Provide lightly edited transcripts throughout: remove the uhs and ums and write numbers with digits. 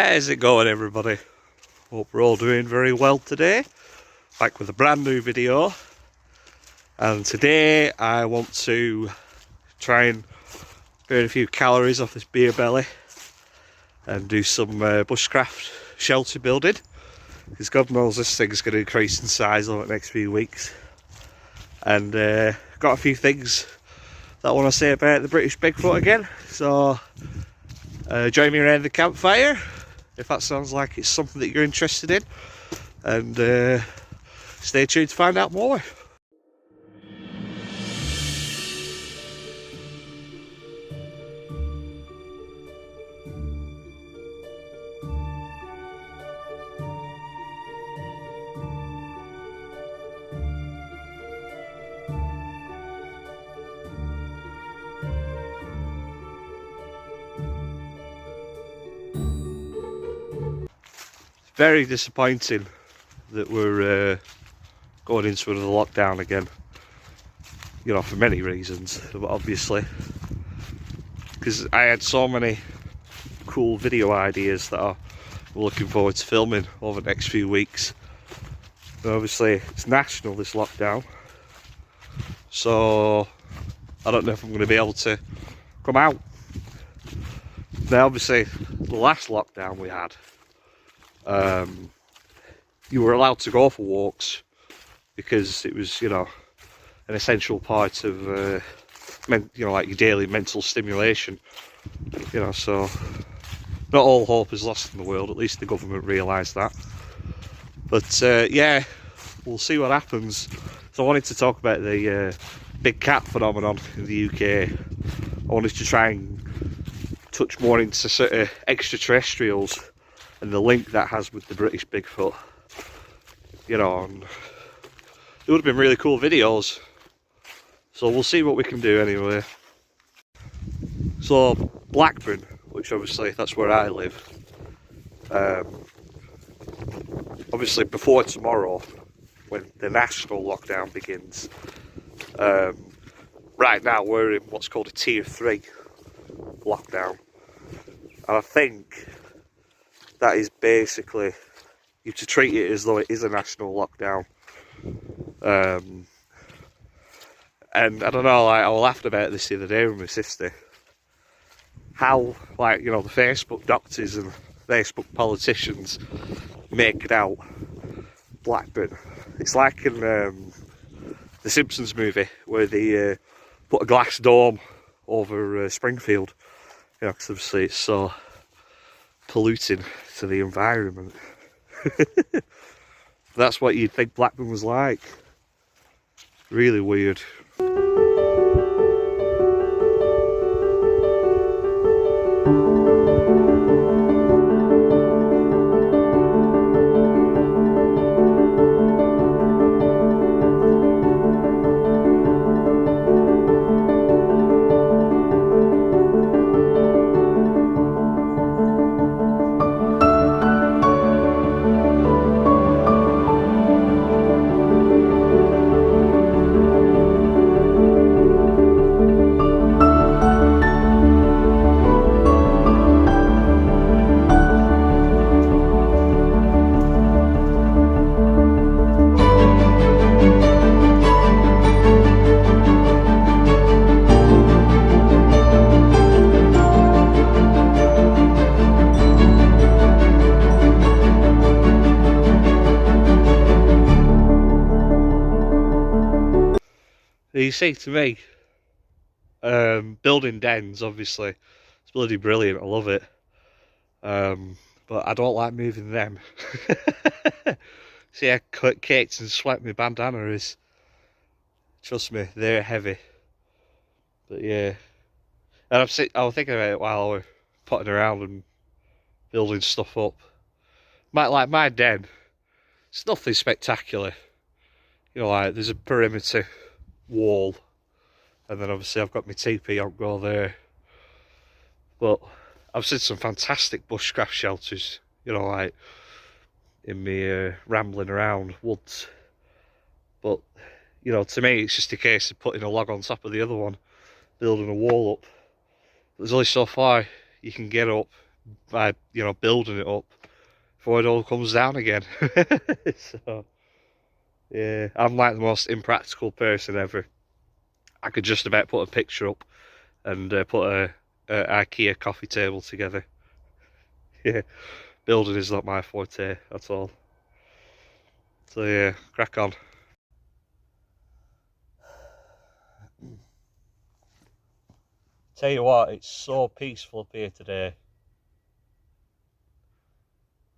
How's it going, everybody? Hope we're all doing very well today. Back with a brand new video, and today I want to try and burn a few calories off this beer belly and do some bushcraft shelter building, because God knows this thing's going to increase in size over the next few weeks. And got a few things that I want to say about the British Bigfoot again, so join me around the campfire if that sounds like it's something that you're interested in, and stay tuned to find out more. Very disappointing that we're going into another lockdown again, you know, for many reasons, obviously, because I had so many cool video ideas that I'm looking forward to filming over the next few weeks. And obviously it's national, this lockdown, so I don't know if I'm going to be able to come out. Now obviously the last lockdown we had, you were allowed to go for walks because it was, you know, an essential part of, you know, like your daily mental stimulation, you know, so not all hope is lost in the world, at least the government realised that. But yeah, we'll see what happens. So I wanted to talk about the big cat phenomenon in the UK. I wanted to try and touch more into sort of extraterrestrials and the link that has with the British Bigfoot, you know, and it would have been really cool videos, so we'll see what we can do anyway. So Blackburn, which obviously that's where I live, obviously before tomorrow when the national lockdown begins, right now we're in what's called a tier 3 lockdown, and I think that is basically, you have to treat it as though it is a national lockdown. And I don't know, like, I laughed about this the other day with my sister. How, like, you know, the Facebook doctors and Facebook politicians make it out Blackburn. It's like in the Simpsons movie where they put a glass dome over Springfield. You know, because obviously it's so polluting to the environment. That's what you'd think Blackburn was like. Really weird. You see, to me, building dens, obviously, it's bloody brilliant, I love it, but I don't like moving them. See how caked and sweat my bandana is. Trust me, they're heavy. But yeah, and I was thinking about it while I was potting around and building stuff up. Like my den, it's nothing spectacular. You know, like there's a perimeter wall, and then obviously I've got my teepee on go there, but I've seen some fantastic bushcraft shelters, you know, like in me rambling around woods, but you know, to me it's just a case of putting a log on top of the other one, building a wall up. There's only so far you can get up by, you know, building it up before it all comes down again. So, yeah, I'm like the most impractical person ever. I could just about put a picture up and put a IKEA coffee table together. Yeah, building is not my forte at all. So yeah, crack on. Tell you what, it's so peaceful up here today.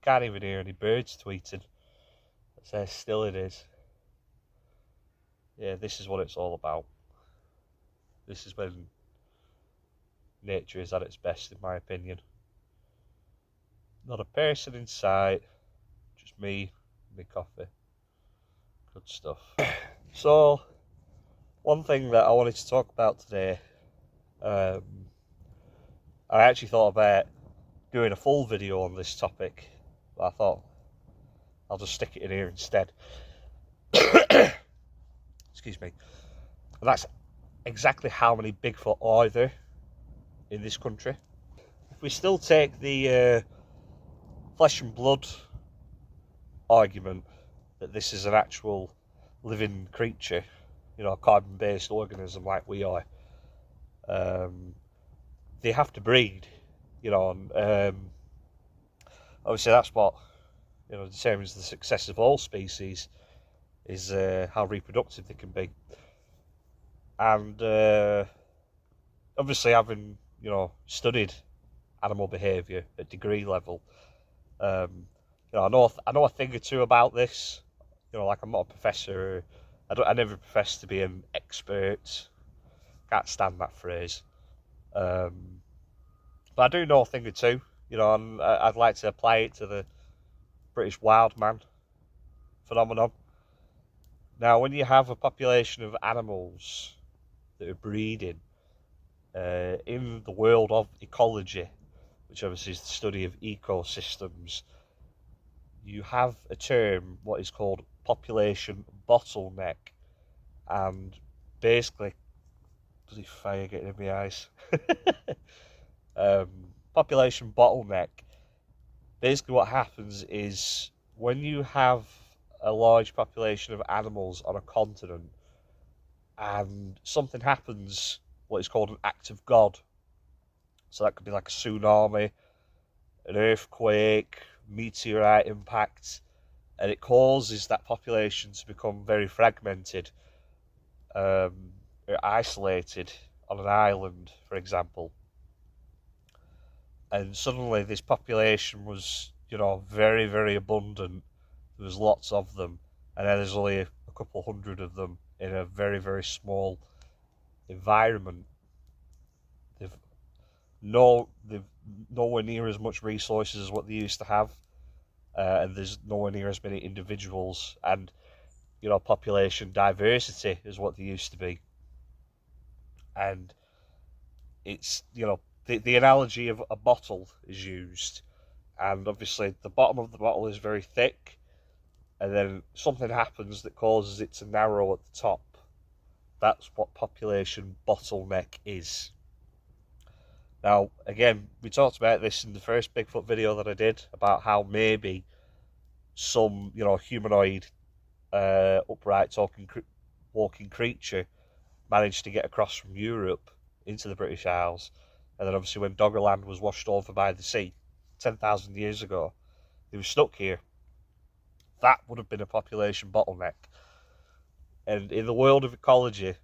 Can't even hear any birds tweeting. That's how still it is. Yeah, this is what it's all about. This is when nature is at its best, in my opinion. Not a person in sight, just me, my coffee. Good stuff. So, one thing that I wanted to talk about today, I actually thought about doing a full video on this topic, but I thought I'll just stick it in here instead. Excuse me. And that's exactly how many Bigfoot are there in this country. If we still take the flesh and blood argument that this is an actual living creature, you know, a carbon-based organism like we are, they have to breed, you know, and obviously that's what, you know, determines the success of all species, is how reproductive they can be. And obviously, having, you know, studied animal behaviour at degree level, you know, I know a thing or two about this. You know, like, I'm not a professor. I never profess to be an expert. Can't stand that phrase. But I do know a thing or two. You know, and I'd like to apply it to the British wild man phenomenon. Now, when you have a population of animals that are breeding in the world of ecology, which obviously is the study of ecosystems, you have a term, what is called population bottleneck. And basically, bloody fire getting in my eyes. Population bottleneck. Basically, what happens is when you have a large population of animals on a continent and something happens, what is called an act of God. So that could be like a tsunami, an earthquake, meteorite impact, and it causes that population to become very fragmented, or isolated on an island, for example. And suddenly this population was, you know, very, very abundant. There was lots of them, and then there's only a couple hundred of them in a very, very small environment. They've nowhere near as much resources as what they used to have, and there's nowhere near as many individuals and, you know, population diversity as what they used to be. And it's, you know, the analogy of a bottle is used, and obviously the bottom of the bottle is very thick, and then something happens that causes it to narrow at the top. That's what population bottleneck is. Now, again, we talked about this in the first Bigfoot video that I did, about how maybe some, you know, humanoid, upright walking creature managed to get across from Europe into the British Isles, and then obviously when Doggerland was washed over by the sea 10,000 years ago, they were stuck here. That would have been a population bottleneck. And in the world of ecology,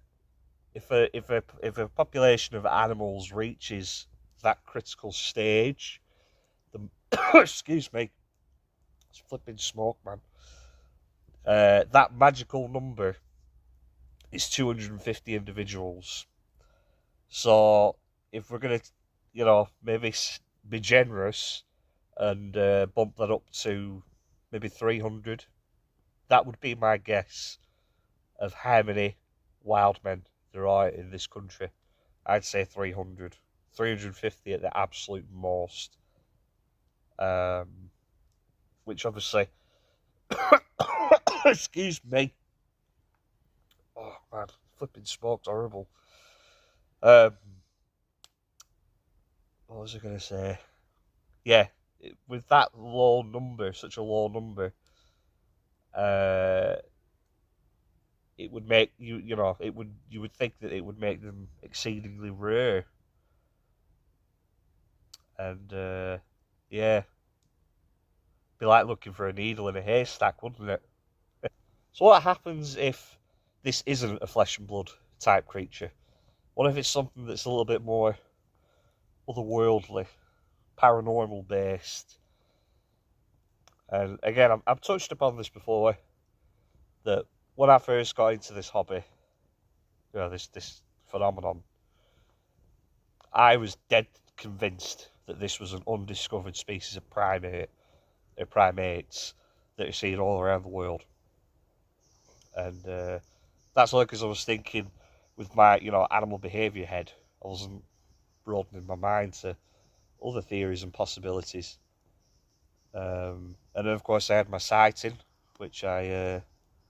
if a population of animals reaches that critical stage, the excuse me, it's flipping smoke, man. That magical number is 250 individuals. So if we're gonna, you know, maybe be generous and bump that up to maybe 300, that would be my guess of how many wild men there are in this country. I'd say 300, 350 at the absolute most. Which obviously, excuse me. Oh man, flipping smoke's horrible. What was I going to say? yeah, with that low number, such a low number, it would make you would think that it would make them exceedingly rare, and yeah, be like looking for a needle in a haystack, wouldn't it? So what happens if this isn't a flesh and blood type creature? What if it's something that's a little bit more otherworldly, paranormal based? And again, I've touched upon this before, that when I first got into this hobby, this phenomenon, I was dead convinced that this was an undiscovered species of primates that are seen all around the world. And that's only because I was thinking with my, animal behaviour head. I wasn't broadening my mind to other theories and possibilities. And then, of course, I had my sighting, which I,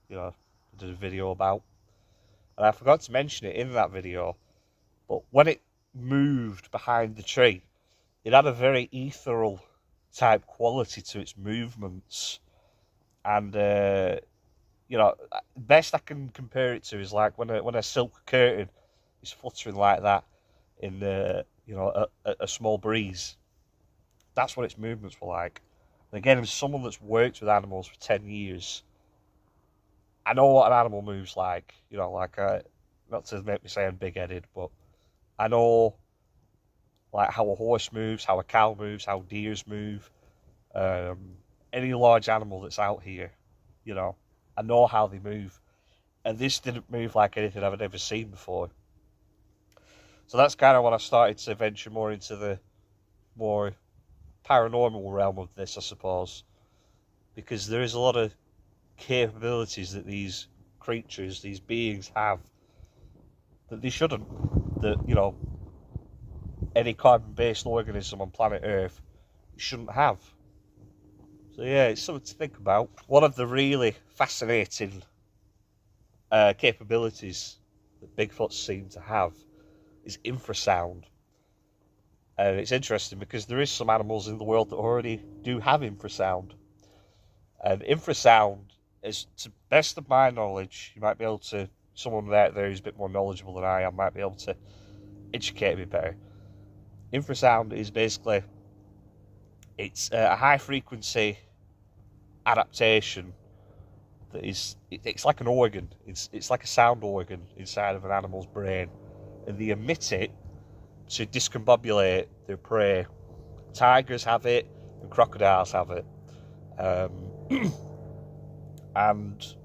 did a video about. And I forgot to mention it in that video, but when it moved behind the tree, it had a very ethereal type quality to its movements. And, best I can compare it to is like when a silk curtain is fluttering like that in, a small breeze. That's what its movements were like. And again, as someone that's worked with animals for 10 years, I know what an animal moves like. Not to make me say I'm big-headed, but I know like how a horse moves, how a cow moves, how deers move. Any large animal that's out here, I know how they move. And this didn't move like anything I've ever seen before. So that's kind of when I started to venture more into the more paranormal realm of this, I suppose. Because there is a lot of capabilities that these creatures, these beings have that they shouldn't. That, any carbon-based organism on planet Earth shouldn't have. So yeah, it's something to think about. One of the really fascinating capabilities that Bigfoots seem to have is infrasound. And it's interesting because there is some animals in the world that already do have infrasound. And infrasound is, to the best of my knowledge, you might be able to, someone out there who's a bit more knowledgeable than I am might be able to educate me better. Infrasound is basically, it's a high frequency adaptation that is, it's like an organ. It's like a sound organ inside of an animal's brain, and they emit it to discombobulate their prey. Tigers have it, and crocodiles have it. And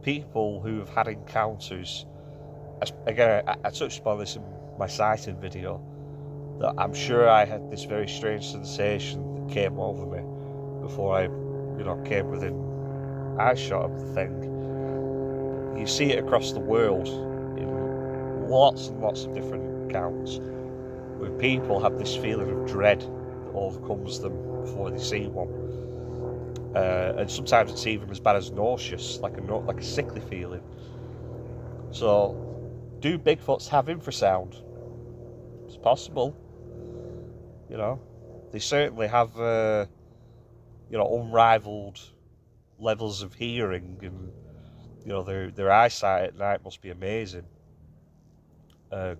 people who have had encounters, again, I touched upon this in my sighting video, that I'm sure I had this very strange sensation that came over me before I, came within eyeshot of the thing. You see it across the world in lots and lots of different accounts, where people have this feeling of dread that overcomes them before they see one. And sometimes it's even as bad as nauseous, like a sickly feeling. So, do Bigfoots have infrasound? It's possible. They certainly have, unrivaled levels of hearing, and their eyesight at night must be amazing. The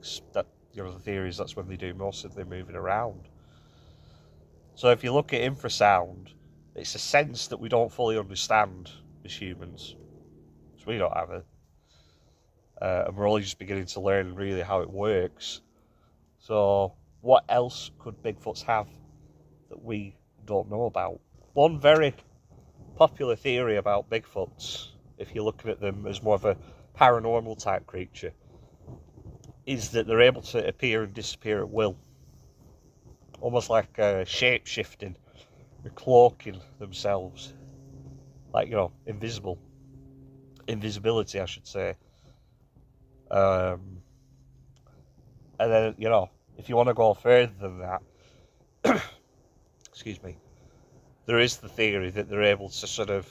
theory is that's when they do most of their moving around. So if you look at infrasound, it's a sense that we don't fully understand as humans, because we don't have it, and we're only just beginning to learn really how it works. So what else could Bigfoots have that we don't know about? One very popular theory about Bigfoots, if you're looking at them as more of a paranormal type creature, is that they're able to appear and disappear at will. Almost like shape-shifting, or cloaking themselves. Like, invisibility, I should say. And then, if you want to go further than that, excuse me, there is the theory that they're able to sort of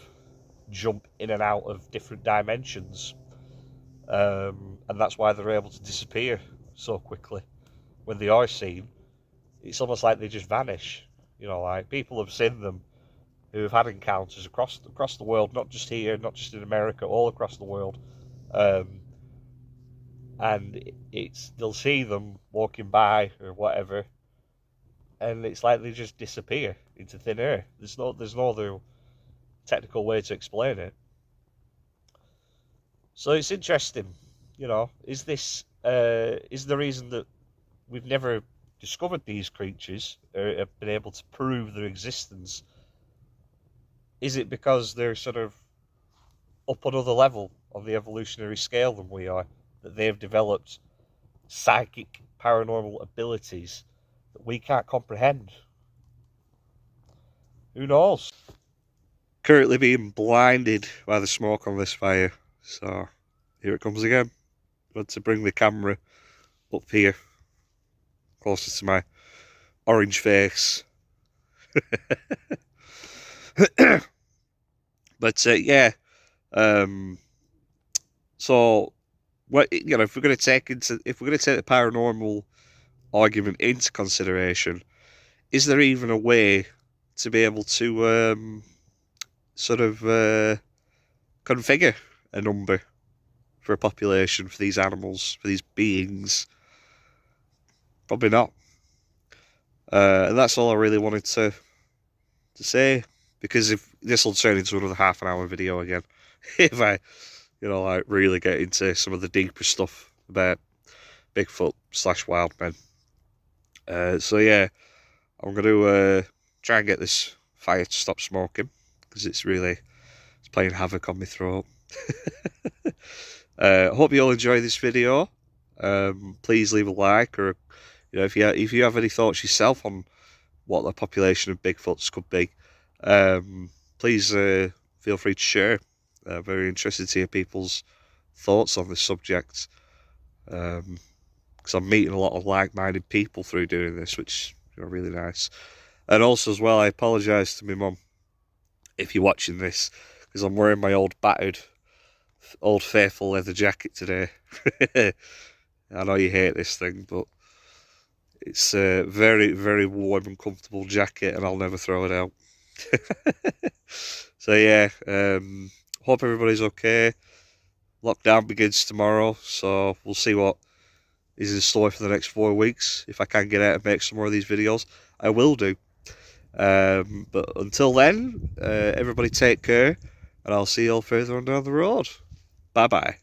jump in and out of different dimensions. And that's why they're able to disappear so quickly. When they are seen, it's almost like they just vanish. You know, like people have seen them who have had encounters across the world, not just here, not just in America, all across the world. And they'll see them walking by or whatever, and it's like they just disappear into thin air. There's no other technical way to explain it. So it's interesting, you know. Is the reason that we've never discovered these creatures or have been able to prove their existence? Is it because they're sort of up another level on the evolutionary scale than we are, that they've developed psychic paranormal abilities that we can't comprehend? Who knows? Currently being blinded by the smoke on this fire, so here it comes again. I had to bring the camera up here, closer to my orange face. But yeah, so what, you know, if we're going to take the paranormal argument into consideration, is there even a way to be able to sort of configure a number for a population, for these animals, for these beings? Probably not. And that's all I really wanted to say, because if this will turn into another half an hour video again, if I, you know, like really get into some of the deeper stuff about Bigfoot / wild men. So yeah, I'm going to try and get this fire to stop smoking, because it's playing havoc on my throat. Hope you all enjoy this video. Please leave a like, or you know, if you have any thoughts yourself on what the population of Bigfoots could be, please feel free to share. Very interested to hear people's thoughts on this subject, because I'm meeting a lot of like-minded people through doing this, which is really nice. And also as well, I apologise to my mum if you're watching this, because I'm wearing my old battered, old faithful leather jacket today. I know you hate this thing, but it's a very, very warm and comfortable jacket, and I'll never throw it out. So yeah, hope everybody's okay. Lockdown begins tomorrow, so we'll see what is in store for the next 4 weeks. If I can get out and make some more of these videos, I will do. But until then, everybody take care, and I'll see you all further on down the road. Bye bye.